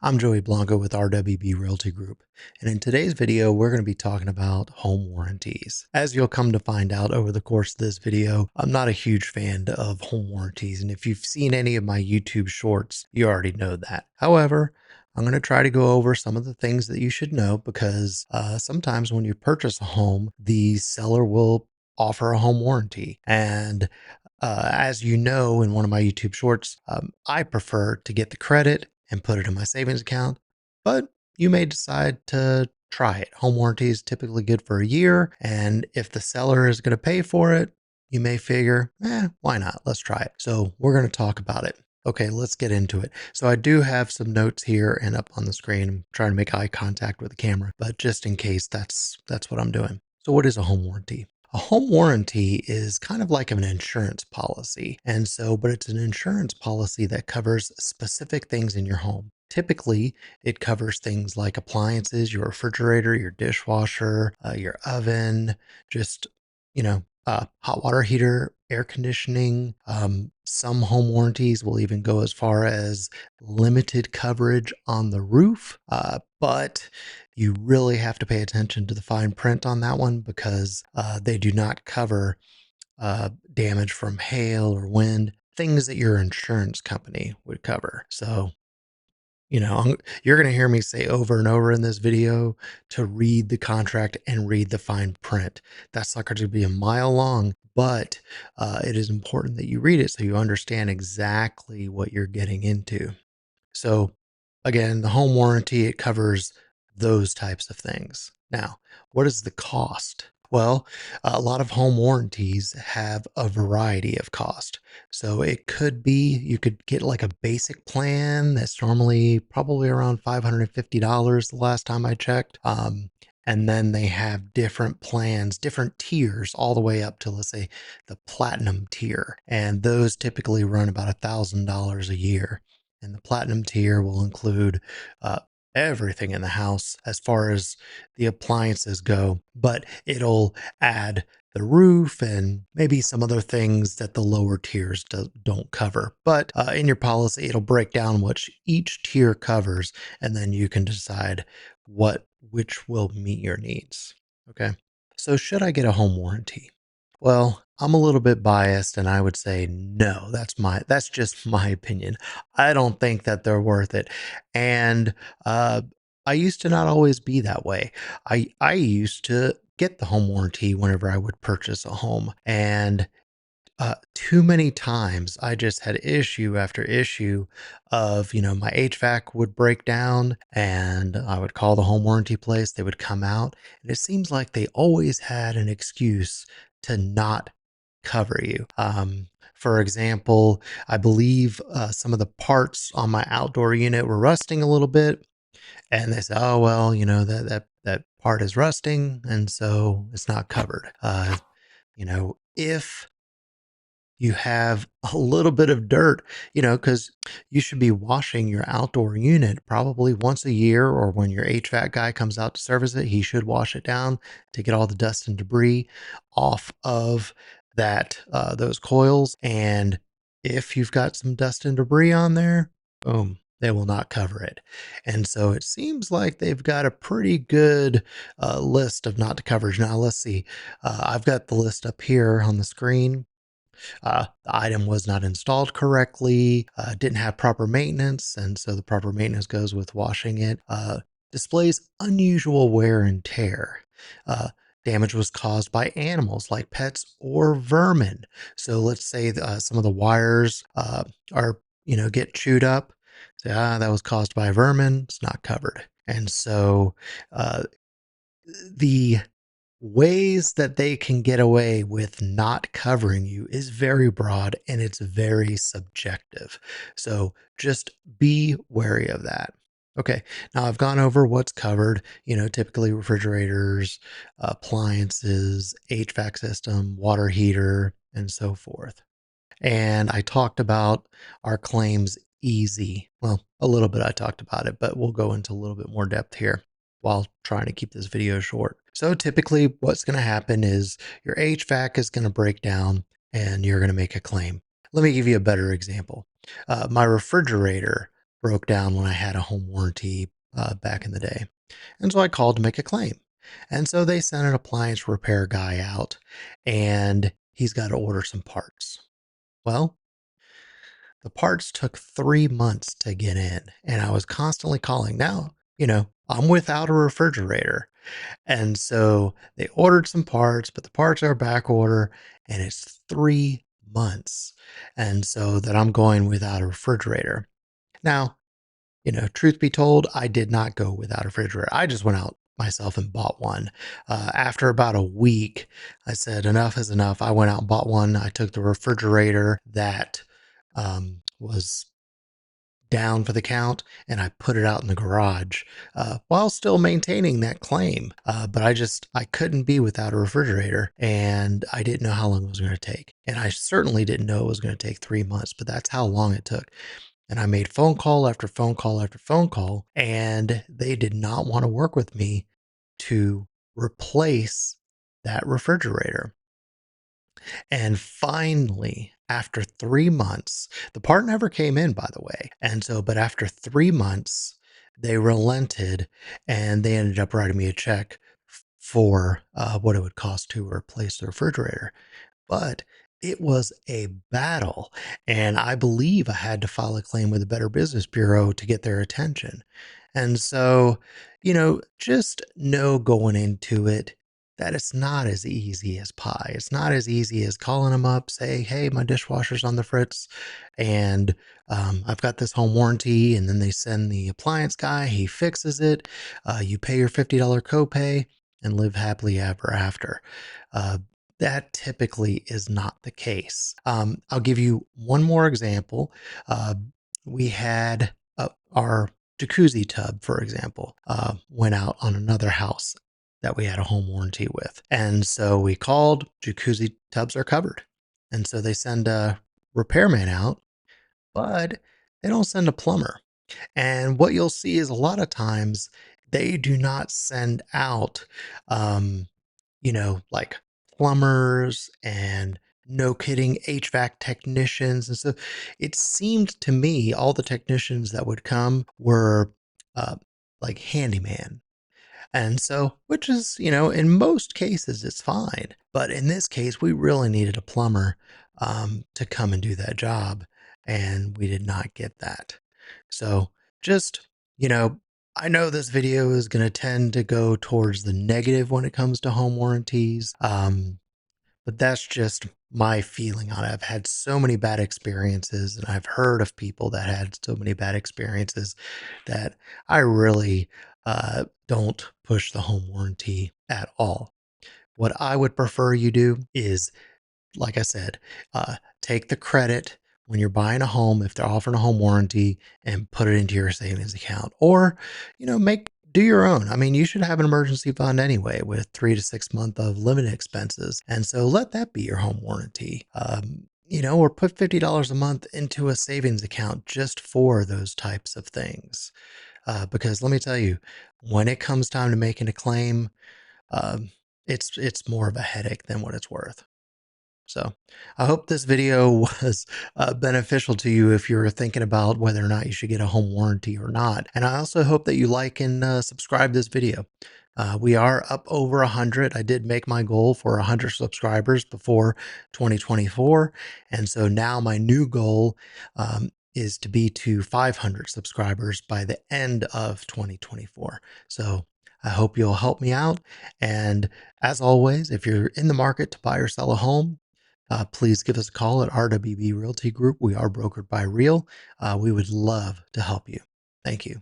I'm Joey Blanco with RWB Realty Group, and in today's video, we're going to be talking about home warranties. As you'll come to find out over the course of this video, I'm not a huge fan of home warranties, and if you've seen any of my YouTube shorts, you already know that. However, I'm going to try to go over some of the things that you should know because sometimes when you purchase a home, the seller will offer a home warranty. And as you know, in one of my YouTube shorts, I prefer to get the credit and put it in my savings account, but you may decide to try it. Home warranty is typically good for a year, and if the seller is going to pay for it, you may figure, why not? Let's try it. So we're going to talk about it. Okay, let's get into it. So I do have some notes here and up on the screen. I'm trying to make eye contact with the camera, but just in case, that's what I'm doing. So what is a home warranty? A home warranty is kind of like an insurance policy. But it's an insurance policy that covers specific things in your home. Typically, it covers things like appliances, your refrigerator, your dishwasher, your oven, just, hot water heater, air conditioning. Some home warranties will even go as far as limited coverage on the roof. But you really have to pay attention to the fine print on that one because they do not cover damage from hail or wind, things that your insurance company would cover. So, you're going to hear me say over and over in this video to read the contract and read the fine print. That's not going to be a mile long, but it is important that you read it so you understand exactly what you're getting into. So again, the home warranty, it covers those types of things. Now, what is the cost? Well, a lot of home warranties have a variety of cost. So it could be, you could get like a basic plan that's normally probably around $550 the last time I checked. And then they have different plans, different tiers, all the way up to, let's say, the platinum tier. And those typically run about $1,000 a year. And the platinum tier will include everything in the house as far as the appliances go, but it'll add the roof and maybe some other things that the lower tiers don't cover. But in your policy, it'll break down what each tier covers, and then you can decide which will meet your needs. Okay. So should I get a home warranty? Well, I'm a little bit biased and I would say no. That's just my opinion. I don't think that they're worth it. And uh I used to not always be that way. I used to get the home warranty whenever I would purchase a home, and too many times I just had issue after issue of, my HVAC would break down and I would call the home warranty place. They would come out, and it seems like they always had an excuse to not cover you. For example, I believe some of the parts on my outdoor unit were rusting a little bit, and they said, "Oh well, that part is rusting, and so it's not covered." If you have a little bit of dirt, because you should be washing your outdoor unit probably once a year, or when your HVAC guy comes out to service it, he should wash it down to get all the dust and debris off of those coils. And if you've got some dust and debris on there, boom, they will not cover it. And so it seems like they've got a pretty good list of not to coverage. Now, let's see. I've got the list up here on the screen. The item was not installed correctly, didn't have proper maintenance, and so the proper maintenance goes with washing it. Displays unusual wear and tear. Damage was caused by animals like pets or vermin. So let's say some of the wires get chewed up. Say, that was caused by vermin. It's not covered. And so uh, the ways that they can get away with not covering you is very broad and it's very subjective. So just be wary of that. Okay, now I've gone over what's covered, typically refrigerators, appliances, HVAC system, water heater, and so forth. And I talked about our claims easy. Well, a little bit I talked about it, but we'll go into a little bit more depth here while trying to keep this video short. So typically what's going to happen is your HVAC is going to break down and you're going to make a claim. Let me give you a better example. My refrigerator broke down when I had a home warranty back in the day. And so I called to make a claim. And so they sent an appliance repair guy out and he's got to order some parts. Well, the parts took 3 months to get in and I was constantly calling. Now, I'm without a refrigerator. And so they ordered some parts, but the parts are back order and it's 3 months. And so that I'm going without a refrigerator. Now, truth be told, I did not go without a refrigerator. I just went out myself and bought one. After about a week, I said, enough is enough. I went out and bought one. I took the refrigerator that was down for the count and I put it out in the garage while still maintaining that claim. But I couldn't be without a refrigerator and I didn't know how long it was going to take. And I certainly didn't know it was going to take 3 months, but that's how long it took. And I made phone call after phone call after phone call, and they did not want to work with me to replace that refrigerator. And finally, after 3 months, the part never came in, by the way. And so, but after 3 months, they relented and they ended up writing me a check for what it would cost to replace the refrigerator. But it was a battle, and I believe I had to file a claim with the Better Business Bureau to get their attention. And so, just know going into it that it's not as easy as pie. It's not as easy as calling them up, say, hey, my dishwasher's on the fritz, and I've got this home warranty, and then they send the appliance guy, he fixes it. You pay your $50 copay and live happily ever after. Uh, that typically is not the case. I'll give you one more example. We had our jacuzzi tub, for example, went out on another house that we had a home warranty with. And so we called, jacuzzi tubs are covered. And so they send a repairman out, but they don't send a plumber. And what you'll see is a lot of times they do not send out, like plumbers and no kidding HVAC technicians. And so it seemed to me all the technicians that would come were uh, like handyman. And so, which is, in most cases, it's fine. But in this case, we really needed a plumber to come and do that job. And we did not get that. So just, you know, I know this video is going to tend to go towards the negative when it comes to home warranties. But that's just my feeling on it. I've had so many bad experiences and I've heard of people that had so many bad experiences that I really don't push the home warranty at all. What I would prefer you do is, like I said, take the credit when you're buying a home, if they're offering a home warranty, and put it into your savings account, or do your own. I mean, you should have an emergency fund anyway with 3 to 6 months of limited expenses, and so let that be your home warranty. Or put $50 a month into a savings account just for those types of things. Because let me tell you, when it comes time to making a claim, um, it's more of a headache than what it's worth. So I hope this video was beneficial to you if you're thinking about whether or not you should get a home warranty or not. And I also hope that you like and subscribe this video. We are up over 100. I did make my goal for 100 subscribers before 2024. And so now my new goal is to be to 500 subscribers by the end of 2024. So I hope you'll help me out. And as always, if you're in the market to buy or sell a home, please give us a call at RWB Realty Group. We are brokered by Real. We would love to help you. Thank you.